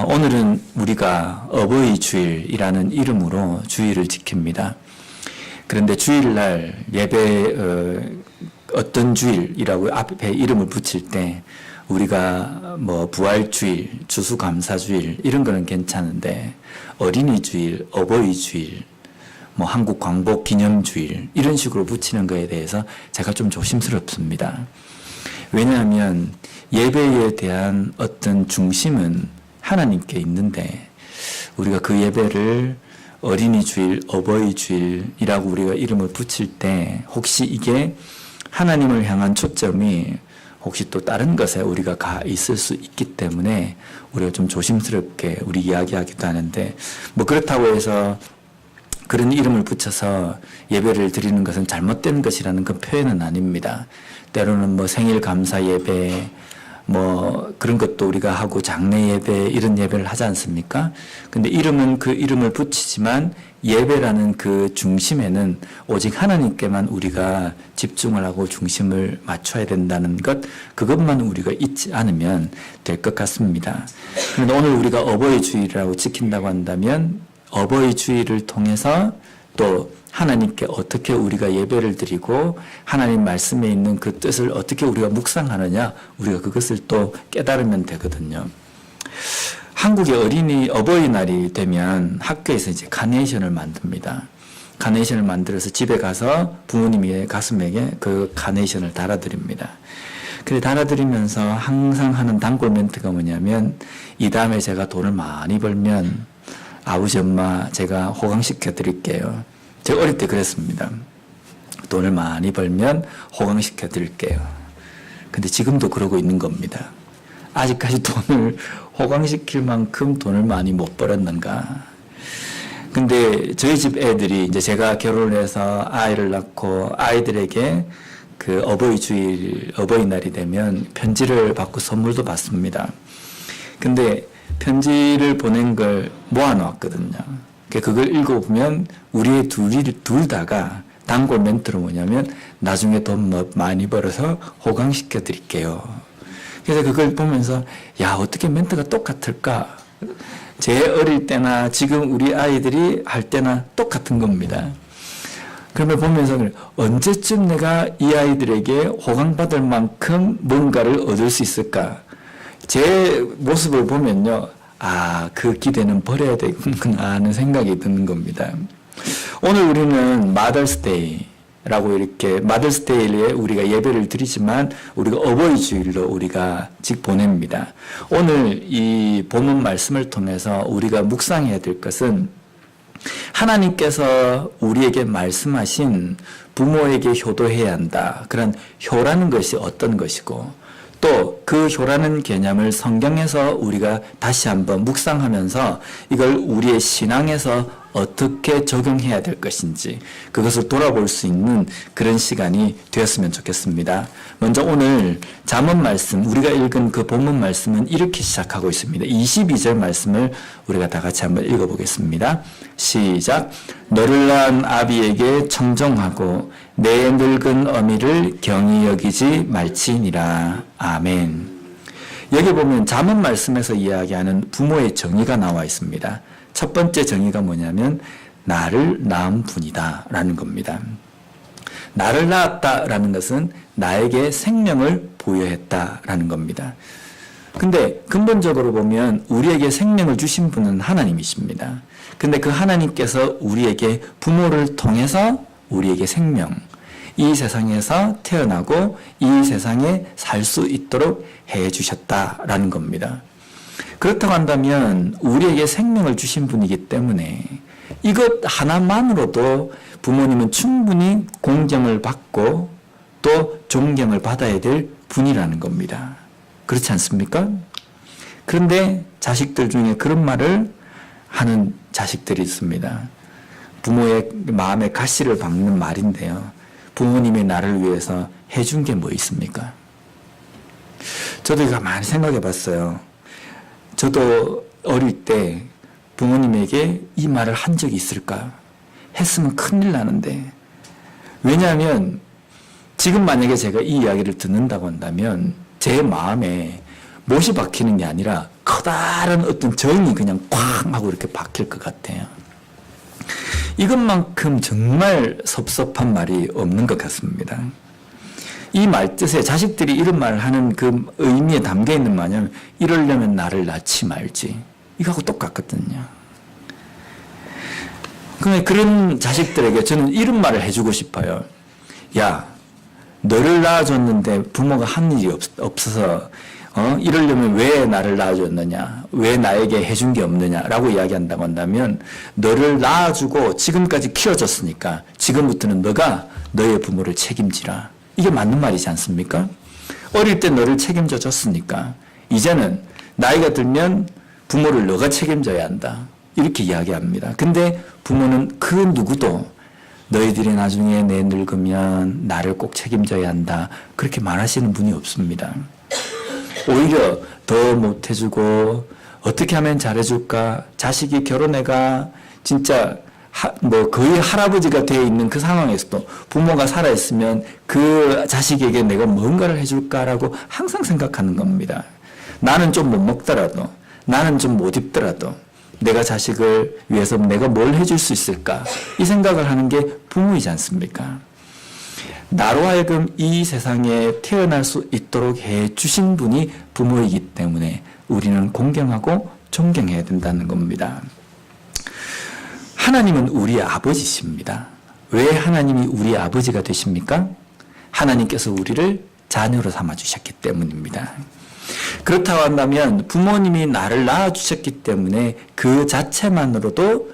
오늘은 우리가 어버이 주일이라는 이름으로 주일을 지킵니다. 그런데 주일날 예배 어떤 주일이라고 앞에 이름을 붙일 때 우리가 뭐 부활주일, 추수감사주일 이런 거는 괜찮은데 어린이주일, 어버이주일, 뭐 한국광복기념주일 이런 식으로 붙이는 거에 대해서 제가 좀 조심스럽습니다. 왜냐하면 예배에 대한 어떤 중심은 하나님께 있는데 우리가 그 예배를 어린이주일, 어버이주일이라고 우리가 이름을 붙일 때 혹시 이게 하나님을 향한 초점이 혹시 또 다른 것에 우리가 가 있을 수 있기 때문에 우리가 좀 조심스럽게 우리 이야기하기도 하는데 뭐 그렇다고 해서 그런 이름을 붙여서 예배를 드리는 것은 잘못된 것이라는 그 표현은 아닙니다. 때로는 뭐 생일 감사 예배 뭐 그런 것도 우리가 하고 장례 예배 이런 예배를 하지 않습니까? 근데 이름은 그 이름을 붙이지만 예배라는 그 중심에는 오직 하나님께만 우리가 집중을 하고 중심을 맞춰야 된다는 것, 그것만 우리가 잊지 않으면 될 것 같습니다. 그런데 오늘 우리가 어버이 주일이라고 지킨다고 한다면 어버이 주일을 통해서 또 하나님께 어떻게 우리가 예배를 드리고 하나님 말씀에 있는 그 뜻을 어떻게 우리가 묵상하느냐, 우리가 그것을 또 깨달으면 되거든요. 한국의 어버이날이 되면 학교에서 이제 카네이션을 만듭니다. 카네이션을 만들어서 집에 가서 부모님의 가슴에게 그 카네이션을 달아드립니다. 그래 달아드리면서 항상 하는 단골 멘트가 뭐냐면 이 다음에 제가 돈을 많이 벌면 아버지 엄마 제가 호강시켜 드릴게요. 제가 어릴 때 그랬습니다. 돈을 많이 벌면 호강시켜 드릴게요. 근데 지금도 그러고 있는 겁니다. 아직까지 돈을 호강시킬 만큼 돈을 많이 못 벌었는가. 근데 저희 집 애들이 이제 제가 결혼을 해서 아이를 낳고 아이들에게 그 어버이날이 되면 편지를 받고 선물도 받습니다. 근데 편지를 보낸 걸 모아놓았거든요. 그걸 읽어보면 우리 둘 다가 단골 멘트로 뭐냐면 나중에 돈 많이 벌어서 호강시켜 드릴게요. 그래서 그걸 보면서 야 어떻게 멘트가 똑같을까? 제 어릴 때나 지금 우리 아이들이 할 때나 똑같은 겁니다. 그러면 보면서 언제쯤 내가 이 아이들에게 호강받을 만큼 뭔가를 얻을 수 있을까? 제 모습을 보면요. 아, 그 기대는 버려야 되겠구나 하는 생각이 드는 겁니다. 오늘 우리는 마더스데이라고 이렇게 마더스데이에 우리가 예배를 드리지만 우리가 어버이 주일로 우리가 보냅니다. 오늘 이 본문 말씀을 통해서 우리가 묵상해야 될 것은 하나님께서 우리에게 말씀하신 부모에게 효도해야 한다. 그런 효라는 것이 어떤 것이고 또 그 효라는 개념을 성경에서 우리가 다시 한번 묵상하면서 이걸 우리의 신앙에서 어떻게 적용해야 될 것인지 그것을 돌아볼 수 있는 그런 시간이 되었으면 좋겠습니다. 먼저 오늘 잠언 말씀, 우리가 읽은 그 본문 말씀은 이렇게 시작하고 있습니다. 22절 말씀을 우리가 다 같이 한번 읽어보겠습니다. 시작. 너를 낳은 아비에게 청정하고 내 늙은 어미를 경히 여기지 말지니라. 아멘. 여기 보면 잠언 말씀에서 이야기하는 부모의 정의가 나와 있습니다. 첫 번째 정의가 뭐냐면 나를 낳은 분이다 라는 겁니다. 나를 낳았다라는 것은 나에게 생명을 부여했다라는 겁니다. 근데 근본적으로 보면 우리에게 생명을 주신 분은 하나님이십니다. 근데 그 하나님께서 우리에게 부모를 통해서 우리에게 생명, 이 세상에서 태어나고 이 세상에 살 수 있도록 해 주셨다라는 겁니다. 그렇다고 한다면 우리에게 생명을 주신 분이기 때문에 이것 하나만으로도 부모님은 충분히 공경을 받고 또 존경을 받아야 될 분이라는 겁니다. 그렇지 않습니까? 그런데 자식들 중에 그런 말을 하는 자식들이 있습니다. 부모의 마음에 가시를 박는 말인데요. 부모님이 나를 위해서 해준 게 뭐 있습니까? 저도 이거 많이 생각해 봤어요. 저도 어릴 때 부모님에게 이 말을 한 적이 있을까? 했으면 큰일 나는데. 왜냐하면 지금 만약에 제가 이 이야기를 듣는다고 한다면 제 마음에 못이 박히는 게 아니라 커다란 어떤 정이 그냥 쾅 하고 이렇게 박힐 것 같아요. 이것만큼 정말 섭섭한 말이 없는 것 같습니다. 이 말 뜻에 자식들이 이런 말을 하는 그 의미에 담겨 있는 말은 이러려면 나를 낳지 말지. 이거하고 똑같거든요. 그런 자식들에게 저는 이런 말을 해주고 싶어요. 야, 너를 낳아줬는데 부모가 한 일이 없어서 이러려면 왜 나를 낳아줬느냐, 왜 나에게 해준 게 없느냐라고 이야기한다고 한다면 너를 낳아주고 지금까지 키워줬으니까 지금부터는 너가 너의 부모를 책임지라. 이게 맞는 말이지 않습니까? 어릴 때 너를 책임져 줬으니까 이제는 나이가 들면 부모를 너가 책임져야 한다. 이렇게 이야기합니다. 근데 부모는 그 누구도 너희들이 나중에 내 늙으면 나를 꼭 책임져야 한다. 그렇게 말하시는 분이 없습니다. 오히려 더 못해주고 어떻게 하면 잘해줄까? 자식이 결혼해가 진짜 거의 할아버지가 되어 있는 그 상황에서도 부모가 살아있으면 그 자식에게 내가 뭔가를 해줄까라고 항상 생각하는 겁니다. 나는 좀 못 먹더라도, 나는 좀 못 입더라도 내가 자식을 위해서 내가 뭘 해줄 수 있을까? 이 생각을 하는 게 부모이지 않습니까? 나로 하여금 이 세상에 태어날 수 있도록 해주신 분이 부모이기 때문에 우리는 공경하고 존경해야 된다는 겁니다. 하나님은 우리의 아버지십니다. 왜 하나님이 우리의 아버지가 되십니까? 하나님께서 우리를 자녀로 삼아주셨기 때문입니다. 그렇다고 한다면 부모님이 나를 낳아주셨기 때문에 그 자체만으로도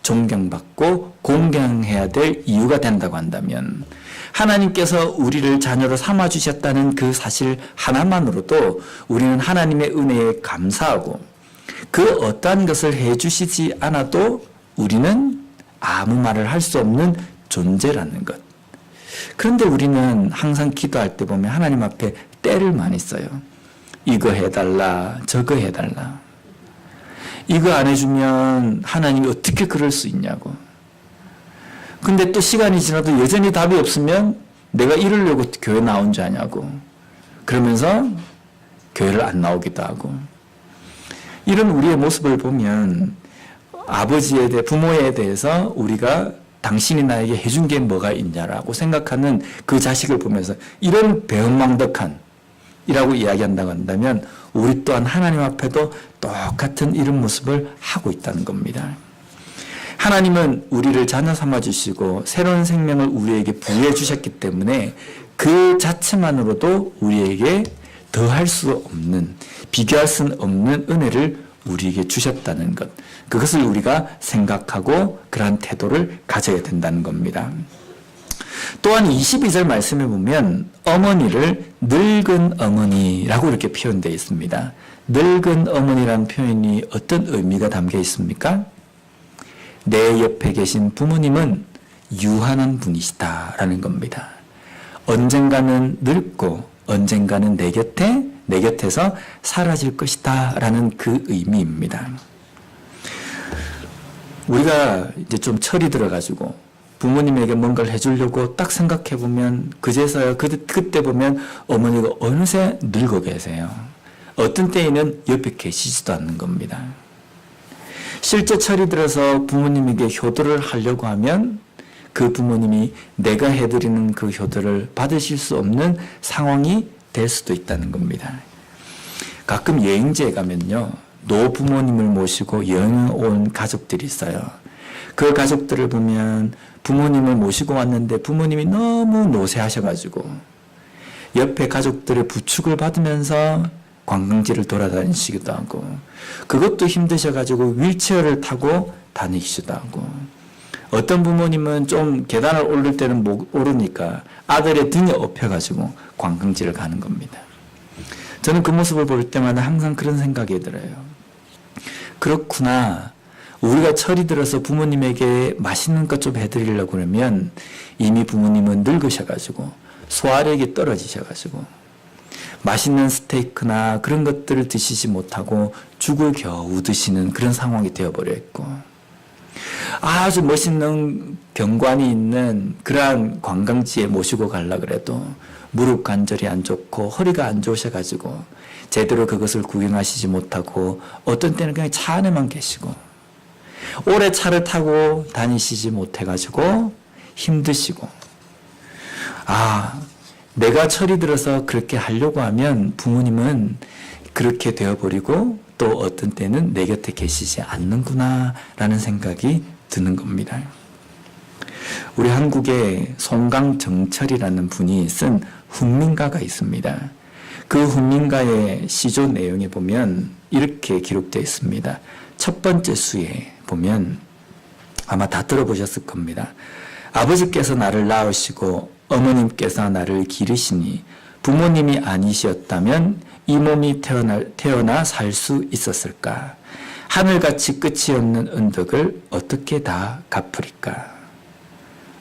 존경받고 공경해야 될 이유가 된다고 한다면 하나님께서 우리를 자녀로 삼아주셨다는 그 사실 하나만으로도 우리는 하나님의 은혜에 감사하고 그 어떠한 것을 해주시지 않아도 우리는 아무 말을 할 수 없는 존재라는 것. 그런데 우리는 항상 기도할 때 보면 하나님 앞에 때를 많이 써요. 이거 해달라, 저거 해달라. 이거 안 해주면 하나님이 어떻게 그럴 수 있냐고. 근데 또 시간이 지나도 여전히 답이 없으면 내가 이러려고 교회 나온 줄 아냐고. 그러면서 교회를 안 나오기도 하고. 이런 우리의 모습을 보면 아버지에 대해, 부모에 대해서 우리가 당신이 나에게 해준 게 뭐가 있냐라고 생각하는 그 자식을 보면서 이런 배은망덕한 이라고 이야기한다고 한다면 우리 또한 하나님 앞에도 똑같은 이런 모습을 하고 있다는 겁니다. 하나님은 우리를 자녀 삼아주시고 새로운 생명을 우리에게 부여해 주셨기 때문에 그 자체만으로도 우리에게 더할 수 없는, 비교할 수 없는 은혜를 우리에게 주셨다는 것. 그것을 우리가 생각하고 그러한 태도를 가져야 된다는 겁니다. 또한 22절 말씀에 보면 어머니를 늙은 어머니라고 이렇게 표현되어 있습니다. 늙은 어머니라는 표현이 어떤 의미가 담겨 있습니까? 내 옆에 계신 부모님은 유한한 분이시다라는 겁니다. 언젠가는 늙고 언젠가는 내 곁에서 사라질 것이다라는 그 의미입니다. 우리가 이제 좀 철이 들어가지고 부모님에게 뭔가를 해주려고 딱 생각해보면 그제서야 그때 보면 어머니가 어느새 늙어 계세요. 어떤 때에는 옆에 계시지도 않는 겁니다. 실제 철이 들어서 부모님에게 효도를 하려고 하면 그 부모님이 내가 해드리는 그 효도를 받으실 수 없는 상황이 될 수도 있다는 겁니다. 가끔 여행지에 가면요, 노부모님을 모시고 여행 온 가족들이 있어요. 그 가족들을 보면 부모님을 모시고 왔는데 부모님이 너무 노쇠하셔가지고 옆에 가족들의 부축을 받으면서 관광지를 돌아다니시기도 하고 그것도 힘드셔가지고 휠체어를 타고 다니시기도 하고 어떤 부모님은 좀 계단을 오를 때는 못 오르니까 아들의 등에 업혀가지고 관광지를 가는 겁니다. 저는 그 모습을 볼 때마다 항상 그런 생각이 들어요. 그렇구나. 우리가 철이 들어서 부모님에게 맛있는 것 좀 해드리려고 그러면 이미 부모님은 늙으셔가지고 소화력이 떨어지셔가지고 맛있는 스테이크나 그런 것들을 드시지 못하고 죽을 겨우 드시는 그런 상황이 되어버려 있고 아주 멋있는 경관이 있는 그러한 관광지에 모시고 가려고 그래도 무릎 관절이 안 좋고 허리가 안 좋으셔가지고 제대로 그것을 구경하시지 못하고 어떤 때는 그냥 차 안에만 계시고 오래 차를 타고 다니시지 못해가지고 힘드시고 내가 철이 들어서 그렇게 하려고 하면 부모님은 그렇게 되어버리고 또 어떤 때는 내 곁에 계시지 않는구나 라는 생각이 드는 겁니다. 우리 한국에 송강정철이라는 분이 쓴 훈민가가 있습니다. 그 훈민가의 시조 내용에 보면 이렇게 기록되어 있습니다. 첫 번째 수에 보면 아마 다 들어보셨을 겁니다. 아버지께서 나를 낳으시고 어머님께서 나를 기르시니 부모님이 아니셨다면 이 몸이 태어나 살 수 있었을까? 하늘같이 끝이 없는 은덕을 어떻게 다 갚으리까?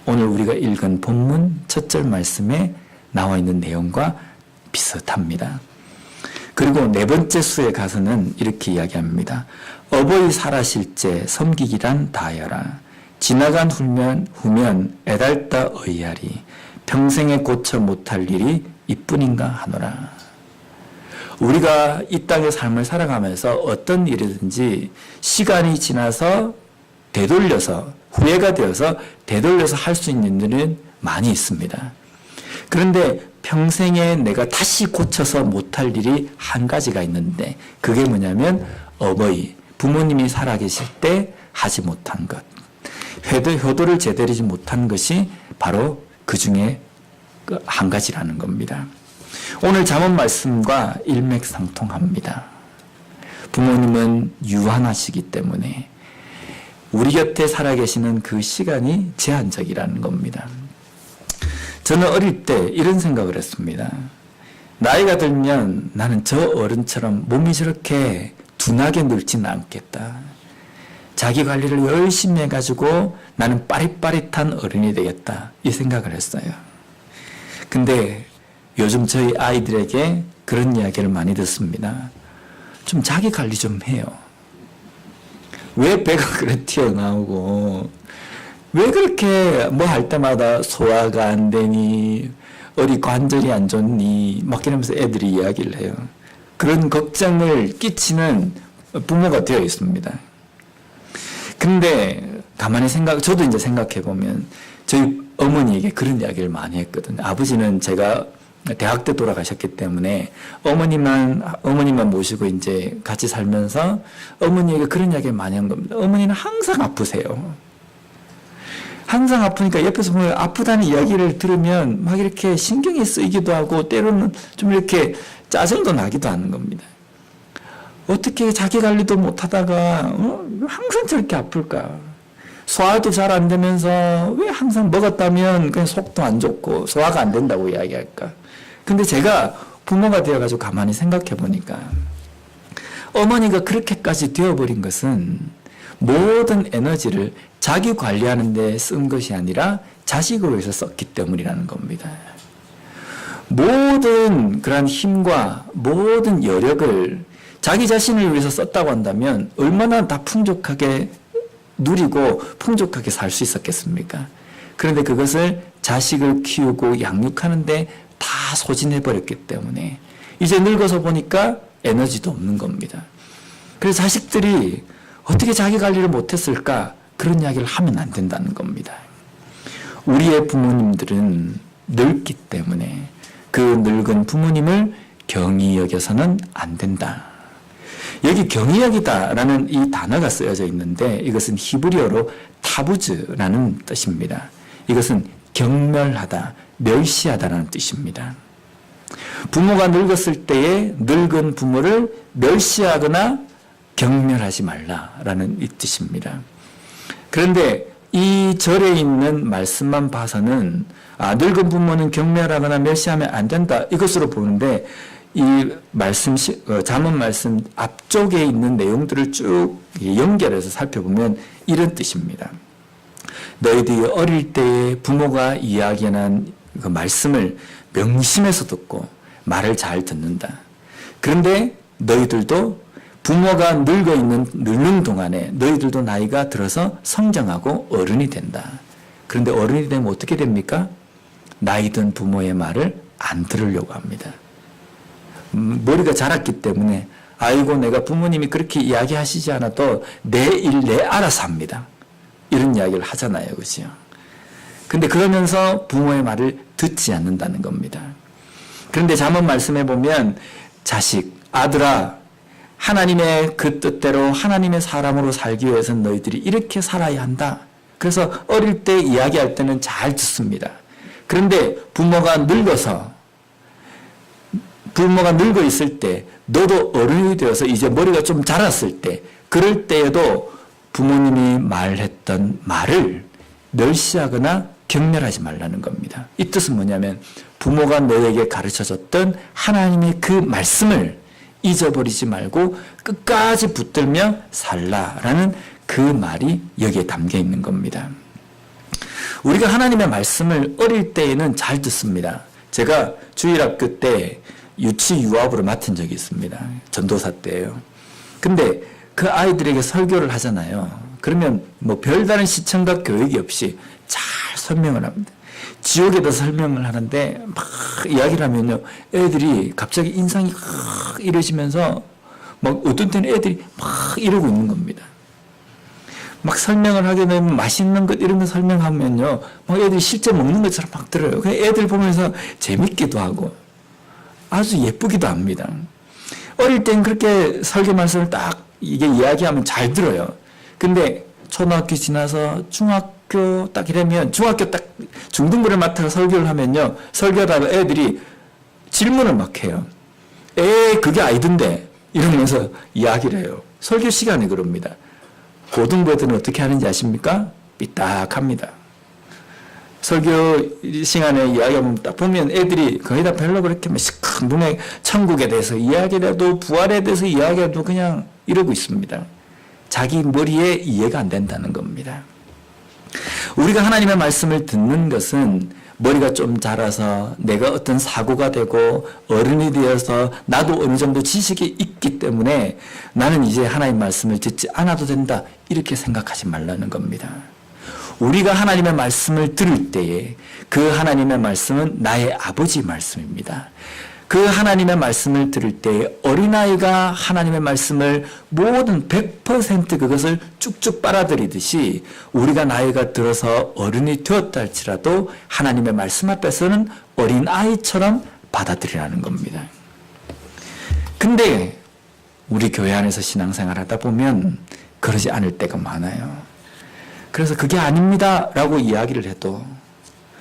오늘 우리가 읽은 본문 첫 절 말씀에 나와 있는 내용과 비슷합니다. 그리고 네 번째 수에 가서는 이렇게 이야기합니다. 어버이 살아실 제 섬기기란 다하여라. 지나간 후면 애달다 의하리. 평생에 고쳐 못할 일이 이뿐인가 하노라. 우리가 이 땅의 삶을 살아가면서 어떤 일이든지 시간이 지나서 되돌려서 후회가 되어서 되돌려서 할 수 있는 일은 많이 있습니다. 그런데 평생에 내가 다시 고쳐서 못할 일이 한 가지가 있는데 그게 뭐냐면 부모님이 살아계실 때 하지 못한 것, 효도를 제대로 하지 못한 것이 바로 그 중에 한 가지라는 겁니다. 오늘 잠언 말씀과 일맥상통합니다. 부모님은 유한하시기 때문에 우리 곁에 살아계시는 그 시간이 제한적이라는 겁니다. 저는 어릴 때 이런 생각을 했습니다. 나이가 들면 나는 저 어른처럼 몸이 저렇게 둔하게 늙지는 않겠다. 자기 관리를 열심히 해가지고 나는 빠릿빠릿한 어른이 되겠다. 이 생각을 했어요. 근데 요즘 저희 아이들에게 그런 이야기를 많이 듣습니다. 좀 자기 관리 좀 해요. 왜 배가 그래 튀어나오고 왜 그렇게 뭐 할 때마다 소화가 안 되니 어디 관절이 안 좋니 막 이러면서 애들이 이야기를 해요. 그런 걱정을 끼치는 부모가 되어 있습니다. 근데 가만히 저도 이제 생각해 보면 저희 어머니에게 그런 이야기를 많이 했거든요. 아버지는 제가 대학 때 돌아가셨기 때문에 어머니만 모시고 이제 같이 살면서 어머니에게 그런 이야기를 많이 한 겁니다. 어머니는 항상 아프세요. 항상 아프니까 옆에서 보면 아프다는 이야기를 들으면 막 이렇게 신경이 쓰이기도 하고 때로는 좀 이렇게 짜증도 나기도 하는 겁니다. 어떻게 자기 관리도 못 하다가 항상 저렇게 아플까? 소화도 잘 안 되면서 왜 항상 먹었다면 그냥 속도 안 좋고 소화가 안 된다고 이야기할까? 근데 제가 부모가 되어가지고 가만히 생각해 보니까 어머니가 그렇게까지 되어버린 것은 모든 에너지를 자기 관리하는 데 쓴 것이 아니라 자식을 위해서 썼기 때문이라는 겁니다. 모든 그런 힘과 모든 여력을 자기 자신을 위해서 썼다고 한다면 얼마나 다 풍족하게 누리고 풍족하게 살 수 있었겠습니까? 그런데 그것을 자식을 키우고 양육하는데 다 소진해버렸기 때문에 이제 늙어서 보니까 에너지도 없는 겁니다. 그래서 자식들이 어떻게 자기 관리를 못했을까? 그런 이야기를 하면 안 된다는 겁니다. 우리의 부모님들은 늙기 때문에 그 늙은 부모님을 경히 여겨서는 안 된다. 여기 경히 여기다라는 이 단어가 쓰여져 있는데 이것은 히브리어로 타부즈라는 뜻입니다. 이것은 경멸하다, 멸시하다라는 뜻입니다. 부모가 늙었을 때에 늙은 부모를 멸시하거나 경멸하지 말라라는 이 뜻입니다. 그런데 이 절에 있는 말씀만 봐서는 늙은 부모는 경멸하거나 멸시하면 안 된다 이것으로 보는데 이 잠언 말씀 앞쪽에 있는 내용들을 쭉 연결해서 살펴보면 이런 뜻입니다. 너희들이 어릴 때에 부모가 이야기하는 그 말씀을 명심해서 듣고 말을 잘 듣는다. 그런데 너희들도 부모가 늙는 동안에 너희들도 나이가 들어서 성장하고 어른이 된다. 그런데 어른이 되면 어떻게 됩니까? 나이 든 부모의 말을 안 들으려고 합니다. 머리가 자랐기 때문에 아이고 내가 부모님이 그렇게 이야기하시지 않아도 내 일 내 알아서 합니다. 이런 이야기를 하잖아요. 그죠? 근데 그러면서 부모의 말을 듣지 않는다는 겁니다. 그런데 잠언 말씀해 보면 자식, 아들아 하나님의 그 뜻대로 하나님의 사람으로 살기 위해서는 너희들이 이렇게 살아야 한다. 그래서 어릴 때 이야기할 때는 잘 듣습니다. 그런데 부모가 늙어 있을 때 너도 어른이 되어서 이제 머리가 좀 자랐을 때 그럴 때에도 부모님이 말했던 말을 멸시하거나 경멸하지 말라는 겁니다. 이 뜻은 뭐냐면 부모가 너에게 가르쳐줬던 하나님의 그 말씀을 잊어버리지 말고 끝까지 붙들며 살라라는 그 말이 여기에 담겨 있는 겁니다. 우리가 하나님의 말씀을 어릴 때에는 잘 듣습니다. 제가 주일학교 때 유치 유압으로 맡은 적이 있습니다. 전도사 때예요. 근데 그 아이들에게 설교를 하잖아요. 그러면 뭐 별다른 시청각 교육이 없이 잘 설명을 합니다. 지옥에 대해서 설명을 하는데 막 이야기를 하면요. 애들이 갑자기 인상이 확 이러시면서 막 어떤 때는 애들이 막 이러고 있는 겁니다. 막 설명을 하게 되면 맛있는 것 이런 거 설명하면요. 막 애들이 실제 먹는 것처럼 막 들어요. 그 애들 보면서 재밌기도 하고 아주 예쁘기도 합니다. 어릴 땐 그렇게 설교 말씀을 딱 이게 이야기하면 잘 들어요. 근데 초등학교 지나서 중학교 딱 이러면 중학교 딱 중등부를 맡아서 설교를 하면요. 설교하다가 애들이 질문을 막 해요. 그게 아니던데 이러면서 이야기를 해요. 설교 시간에 그럽니다. 고등부 애들은 어떻게 하는지 아십니까? 삐딱합니다. 설교 시간에 이야기하면 딱 보면 애들이 거의 다 별로 그렇게 시큰 눈에 천국에 대해서 이야기를 해도 부활에 대해서 이야기해도 그냥 이러고 있습니다. 자기 머리에 이해가 안 된다는 겁니다. 우리가 하나님의 말씀을 듣는 것은 머리가 좀 자라서 내가 어떤 사고가 되고 어른이 되어서 나도 어느 정도 지식이 있기 때문에 나는 이제 하나님 말씀을 듣지 않아도 된다 이렇게 생각하지 말라는 겁니다. 우리가 하나님의 말씀을 들을 때에 그 하나님의 말씀은 나의 아버지 말씀입니다. 그 하나님의 말씀을 들을 때에 어린아이가 하나님의 말씀을 모든 100% 그것을 쭉쭉 빨아들이듯이 우리가 나이가 들어서 어른이 되었다 할지라도 하나님의 말씀 앞에서는 어린아이처럼 받아들이라는 겁니다. 근데 우리 교회 안에서 신앙생활 하다 보면 그러지 않을 때가 많아요. 그래서 그게 아닙니다 라고 이야기를 해도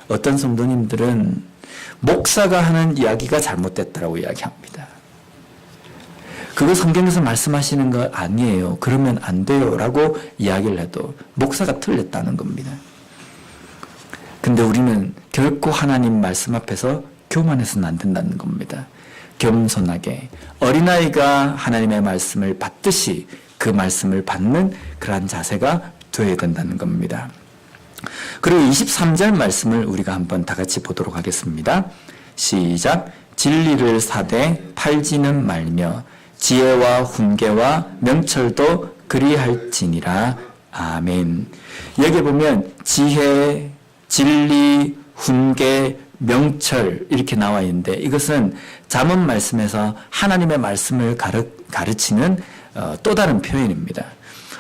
어떤 성도님들은 목사가 하는 이야기가 잘못됐다라고 이야기합니다. 그거 성경에서 말씀하시는 거 아니에요. 그러면 안 돼요 라고 이야기를 해도 목사가 틀렸다는 겁니다. 근데 우리는 결코 하나님 말씀 앞에서 교만해서는 안 된다는 겁니다. 겸손하게 어린아이가 하나님의 말씀을 받듯이 그 말씀을 받는 그러한 자세가 되어야 된다는 겁니다. 그리고 23절 말씀을 우리가 한번 다 같이 보도록 하겠습니다. 시작. 진리를 사되 팔지는 말며 지혜와 훈계와 명철도 그리할지니라. 아멘. 여기 보면 지혜, 진리, 훈계, 명철 이렇게 나와 있는데 이것은 잠언 말씀에서 하나님의 말씀을 가르치는 또 다른 표현입니다.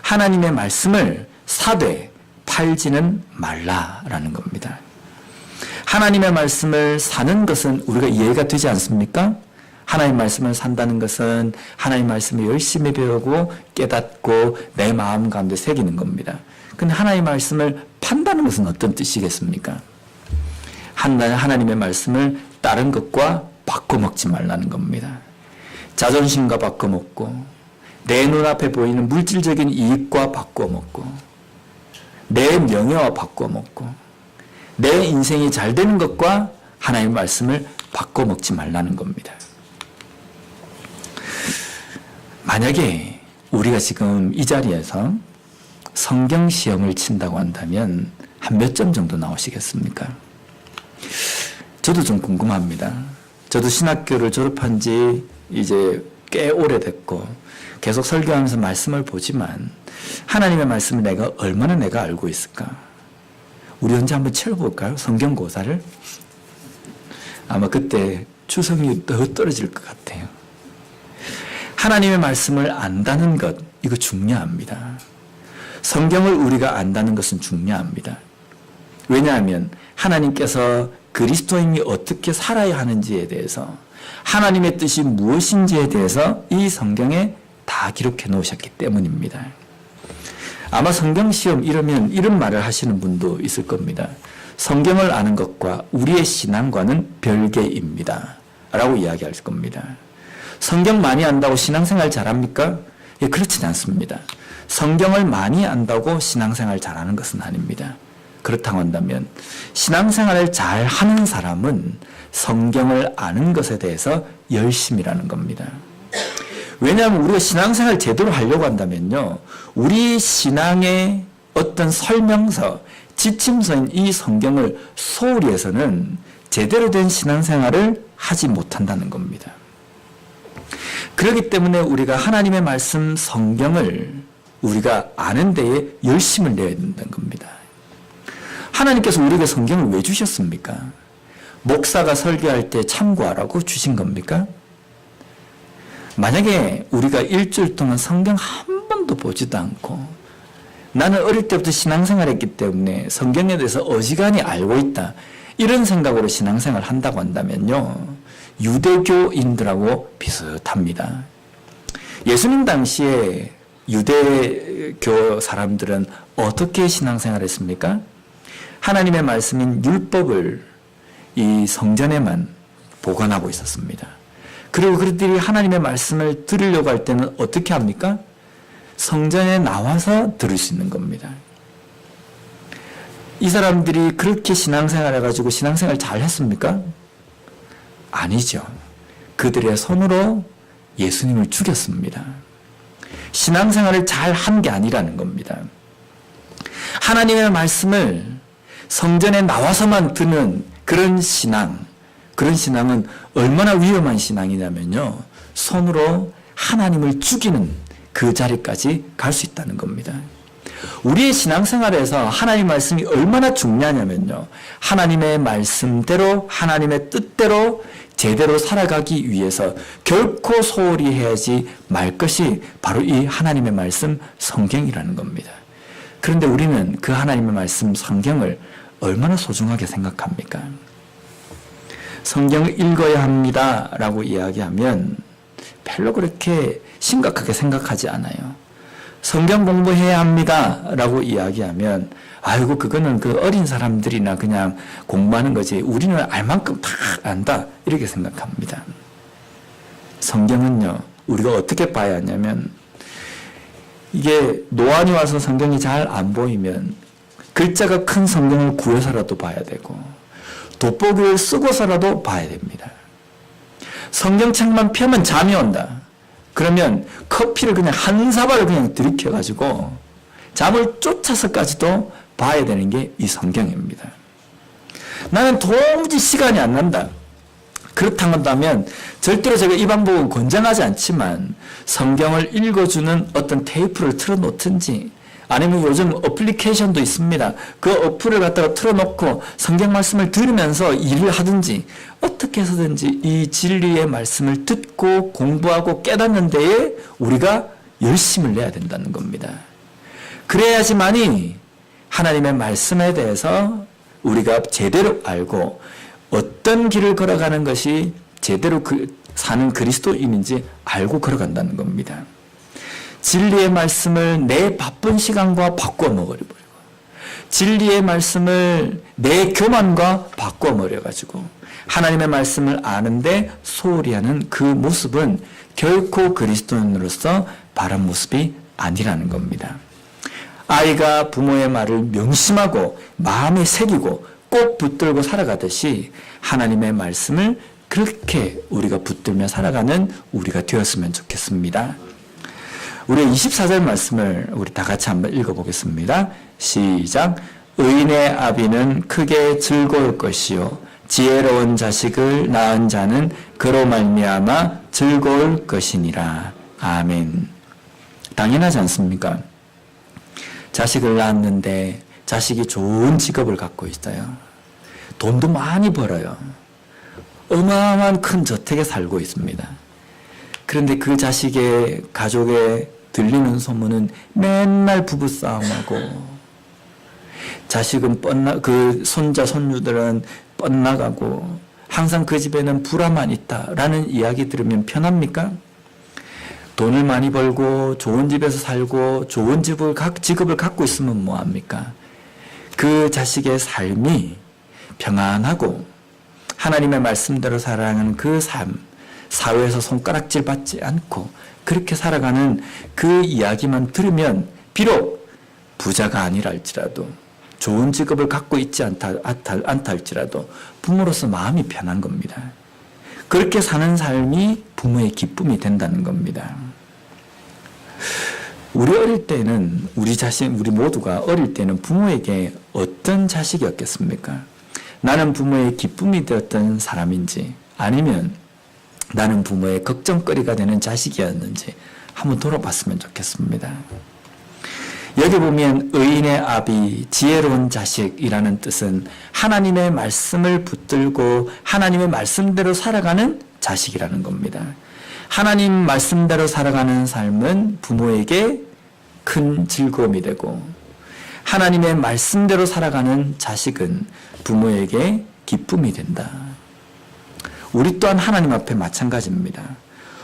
하나님의 말씀을 사되 팔지는 말라라는 겁니다. 하나님의 말씀을 사는 것은 우리가 이해가 되지 않습니까? 하나님 말씀을 산다는 것은 하나님 말씀을 열심히 배우고 깨닫고 내 마음 가운데 새기는 겁니다. 근데 하나님 말씀을 판다는 것은 어떤 뜻이겠습니까? 하나님의 말씀을 다른 것과 바꿔먹지 말라는 겁니다. 자존심과 바꿔먹고 내 눈앞에 보이는 물질적인 이익과 바꿔먹고 내 명예와 바꿔먹고 내 인생이 잘 되는 것과 하나님의 말씀을 바꿔먹지 말라는 겁니다. 만약에 우리가 지금 이 자리에서 성경 시험을 친다고 한다면 한 몇 점 정도 나오시겠습니까? 저도 좀 궁금합니다. 저도 신학교를 졸업한 지 이제 꽤 오래됐고 계속 설교하면서 말씀을 보지만 하나님의 말씀을 얼마나 내가 알고 있을까? 우리 언제 한번 치러볼까요? 성경고사를? 아마 그때 추석이 더 떨어질 것 같아요. 하나님의 말씀을 안다는 것, 이거 중요합니다. 성경을 우리가 안다는 것은 중요합니다. 왜냐하면 하나님께서 그리스도인이 어떻게 살아야 하는지에 대해서, 하나님의 뜻이 무엇인지에 대해서 이 성경에 다 기록해 놓으셨기 때문입니다. 아마 성경시험 이러면 이런 말을 하시는 분도 있을 겁니다. 성경을 아는 것과 우리의 신앙과는 별개입니다. 라고 이야기할 겁니다. 성경 많이 안다고 신앙생활 잘합니까? 예, 그렇진 않습니다. 성경을 많이 안다고 신앙생활 잘하는 것은 아닙니다. 그렇다고 한다면 신앙생활을 잘하는 사람은 성경을 아는 것에 대해서 열심이라는 겁니다. 왜냐하면 우리가 신앙생활 제대로 하려고 한다면요, 우리 신앙의 어떤 설명서, 지침서인 이 성경을 소홀히 해서는 제대로 된 신앙생활을 하지 못한다는 겁니다. 그렇기 때문에 우리가 하나님의 말씀 성경을 우리가 아는 데에 열심을 내야 된다는 겁니다. 하나님께서 우리에게 성경을 왜 주셨습니까? 목사가 설교할 때 참고하라고 주신 겁니까? 만약에 우리가 일주일 동안 성경 한 번도 보지도 않고, 나는 어릴 때부터 신앙생활 했기 때문에 성경에 대해서 어지간히 알고 있다, 이런 생각으로 신앙생활을 한다고 한다면요, 유대교인들하고 비슷합니다. 예수님 당시에 유대교 사람들은 어떻게 신앙생활을 했습니까? 하나님의 말씀인 율법을 이 성전에만 보관하고 있었습니다. 그리고 그들이 하나님의 말씀을 들으려고 할 때는 어떻게 합니까? 성전에 나와서 들을 수 있는 겁니다. 이 사람들이 그렇게 신앙생활 해가지고 신앙생활 잘 했습니까? 아니죠. 그들의 손으로 예수님을 죽였습니다. 신앙생활을 잘 한 게 아니라는 겁니다. 하나님의 말씀을 성전에 나와서만 듣는 그런 신앙, 그런 신앙은 얼마나 위험한 신앙이냐면요, 손으로 하나님을 죽이는 그 자리까지 갈 수 있다는 겁니다. 우리의 신앙생활에서 하나님 말씀이 얼마나 중요하냐면요, 하나님의 말씀대로, 하나님의 뜻대로 제대로 살아가기 위해서 결코 소홀히 해야지 말 것이 바로 이 하나님의 말씀 성경이라는 겁니다. 그런데 우리는 그 하나님의 말씀 성경을 얼마나 소중하게 생각합니까? 성경을 읽어야 합니다 라고 이야기하면 별로 그렇게 심각하게 생각하지 않아요. 성경 공부해야 합니다 라고 이야기하면, 아이고 그거는 그 어린 사람들이나 그냥 공부하는 거지, 우리는 알 만큼 다 안다, 이렇게 생각합니다. 성경은요, 우리가 어떻게 봐야 하냐면, 이게 노안이 와서 성경이 잘 안 보이면 글자가 큰 성경을 구해서라도 봐야 되고, 돋보기를 쓰고서라도 봐야 됩니다. 성경책만 펴면 잠이 온다. 그러면 커피를 그냥 한 사발을 그냥 들이켜가지고 잠을 쫓아서까지도 봐야 되는 게 이 성경입니다. 나는 도무지 시간이 안 난다. 그렇다면 절대로 제가 이 방법은 권장하지 않지만, 성경을 읽어주는 어떤 테이프를 틀어놓든지, 아니면 요즘 어플리케이션도 있습니다. 그 어플을 갖다가 틀어놓고 성경 말씀을 들으면서 일을 하든지, 어떻게 해서든지 이 진리의 말씀을 듣고 공부하고 깨닫는 데에 우리가 열심을 내야 된다는 겁니다. 그래야지만이 하나님의 말씀에 대해서 우리가 제대로 알고 어떤 길을 걸어가는 것이 제대로 사는 그리스도인인지 알고 걸어간다는 겁니다. 진리의 말씀을 내 바쁜 시간과 바꿔 먹어버리고, 진리의 말씀을 내 교만과 바꿔 버려가지고 하나님의 말씀을 아는데 소홀히 하는 그 모습은 결코 그리스도인으로서 바른 모습이 아니라는 겁니다. 아이가 부모의 말을 명심하고 마음에 새기고 꼭 붙들고 살아가듯이 하나님의 말씀을 그렇게 우리가 붙들며 살아가는 우리가 되었으면 좋겠습니다. 우리 24절 말씀을 우리 다 같이 한번 읽어보겠습니다. 시작. 의인의 아비는 크게 즐거울 것이요 지혜로운 자식을 낳은 자는 그로 말미암아 즐거울 것이니라. 아멘. 당연하지 않습니까? 자식을 낳았는데 자식이 좋은 직업을 갖고 있어요. 돈도 많이 벌어요. 어마어마한 큰 저택에 살고 있습니다. 그런데 그 자식의 가족에 들리는 소문은 맨날 부부싸움하고, 자식은 그 손자 손주들은 뻗나가고 항상 그 집에는 불화만 있다라는 이야기 들으면 편합니까? 돈을 많이 벌고 좋은 집에서 살고 좋은 직업을 갖고 있으면 뭐합니까? 그 자식의 삶이 평안하고 하나님의 말씀대로 살아가는 그 삶, 사회에서 손가락질 받지 않고 그렇게 살아가는 그 이야기만 들으면 비록 부자가 아니라 할지라도, 좋은 직업을 갖고 있지 않다 할지라도 부모로서 마음이 편한 겁니다. 그렇게 사는 삶이 부모의 기쁨이 된다는 겁니다. 우리 어릴 때는 우리 모두가 어릴 때는 부모에게 어떤 자식이었겠습니까? 나는 부모의 기쁨이 되었던 사람인지, 아니면 나는 부모의 걱정거리가 되는 자식이었는지 한번 돌아봤으면 좋겠습니다. 여기 보면 의인의 아비, 지혜로운 자식이라는 뜻은 하나님의 말씀을 붙들고 하나님의 말씀대로 살아가는 자식이라는 겁니다. 하나님 말씀대로 살아가는 삶은 부모에게 큰 즐거움이 되고, 하나님의 말씀대로 살아가는 자식은 부모에게 기쁨이 된다. 우리 또한 하나님 앞에 마찬가지입니다.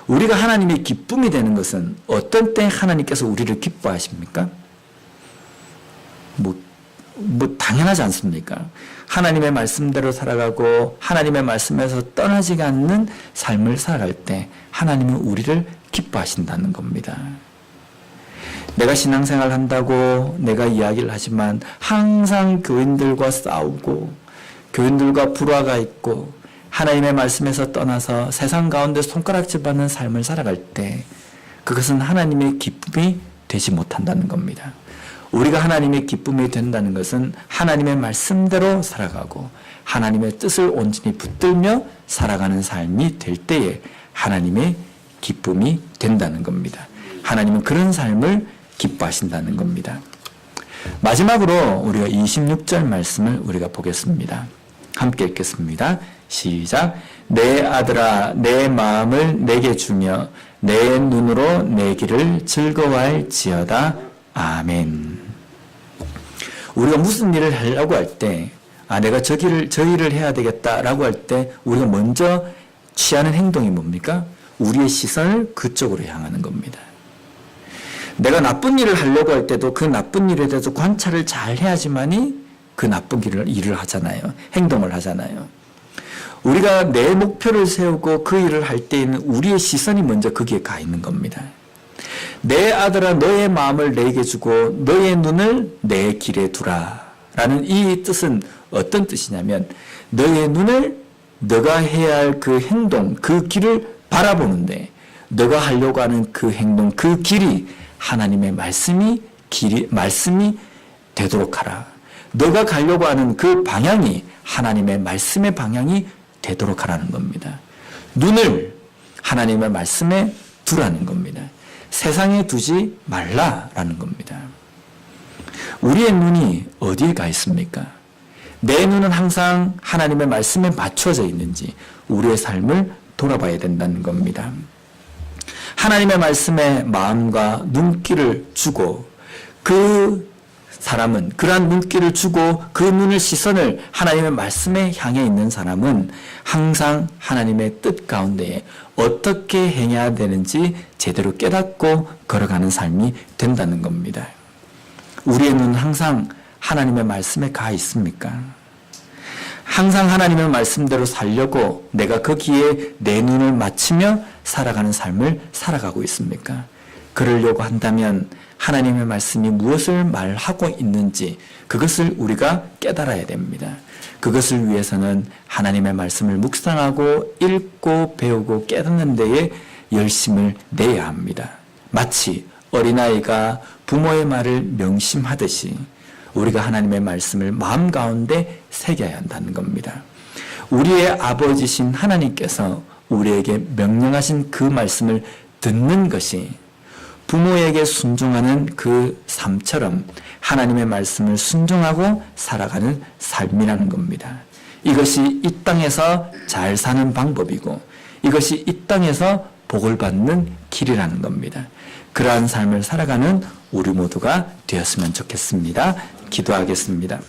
우리가 하나님의 기쁨이 되는 것은 어떤 때 하나님께서 우리를 기뻐하십니까? 당연하지 않습니까? 하나님의 말씀대로 살아가고 하나님의 말씀에서 떠나지 않는 삶을 살아갈 때 하나님은 우리를 기뻐하신다는 겁니다. 내가 신앙생활 한다고 내가 이야기를 하지만 항상 교인들과 싸우고 교인들과 불화가 있고 하나님의 말씀에서 떠나서 세상 가운데 손가락질 받는 삶을 살아갈 때 그것은 하나님의 기쁨이 되지 못한다는 겁니다. 우리가 하나님의 기쁨이 된다는 것은 하나님의 말씀대로 살아가고 하나님의 뜻을 온전히 붙들며 살아가는 삶이 될 때에 하나님의 기쁨이 된다는 겁니다. 하나님은 그런 삶을 기뻐하신다는 겁니다. 마지막으로 우리가 26절 말씀을 우리가 보겠습니다. 함께 읽겠습니다. 시작. 내 아들아, 내 마음을 내게 주며 내 눈으로 내 길을 즐거워할지어다. 아멘. 우리가 무슨 일을 하려고 할 때, 내가 저 일을 해야 되겠다라고 할 때 우리가 먼저 취하는 행동이 뭡니까? 우리의 시선을 그쪽으로 향하는 겁니다. 내가 나쁜 일을 하려고 할 때도 그 나쁜 일에 대해서 관찰을 잘 해야지만이 그 나쁜 일을 하잖아요. 행동을 하잖아요. 우리가 내 목표를 세우고 그 일을 할 때에는 우리의 시선이 먼저 거기에 가 있는 겁니다. 내 아들아, 너의 마음을 내게 주고 너의 눈을 내 길에 두라 라는 이 뜻은 어떤 뜻이냐면, 너의 눈을 너가 해야 할 그 행동, 그 길을 바라보는데 너가 하려고 하는 그 행동, 그 길이 하나님의 말씀이 되도록 하라. 너가 가려고 하는 그 방향이 하나님의 말씀의 방향이 되도록 하라는 겁니다. 눈을 하나님의 말씀에 두라는 겁니다. 세상에 두지 말라라는 겁니다. 우리의 눈이 어디에 가 있습니까? 내 눈은 항상 하나님의 말씀에 맞춰져 있는지 우리의 삶을 돌아봐야 된다는 겁니다. 하나님의 말씀에 마음과 눈길을 주고 그 사람은, 그러한 눈길을 주고 그 눈을 시선을 하나님의 말씀에 향해 있는 사람은 항상 하나님의 뜻 가운데에 어떻게 행해야 되는지 제대로 깨닫고 걸어가는 삶이 된다는 겁니다. 우리의 눈은 항상 하나님의 말씀에 가 있습니까? 항상 하나님의 말씀대로 살려고 내가 거기에 내 눈을 맞추며 살아가는 삶을 살아가고 있습니까? 그러려고 한다면 하나님의 말씀이 무엇을 말하고 있는지 그것을 우리가 깨달아야 됩니다. 그것을 위해서는 하나님의 말씀을 묵상하고 읽고 배우고 깨닫는 데에 열심을 내야 합니다. 마치 어린아이가 부모의 말을 명심하듯이 우리가 하나님의 말씀을 마음 가운데 새겨야 한다는 겁니다. 우리의 아버지신 하나님께서 우리에게 명령하신 그 말씀을 듣는 것이 부모에게 순종하는 그 삶처럼 하나님의 말씀을 순종하고 살아가는 삶이라는 겁니다. 이것이 이 땅에서 잘 사는 방법이고 이것이 이 땅에서 복을 받는 길이라는 겁니다. 그러한 삶을 살아가는 우리 모두가 되었으면 좋겠습니다. 기도하겠습니다.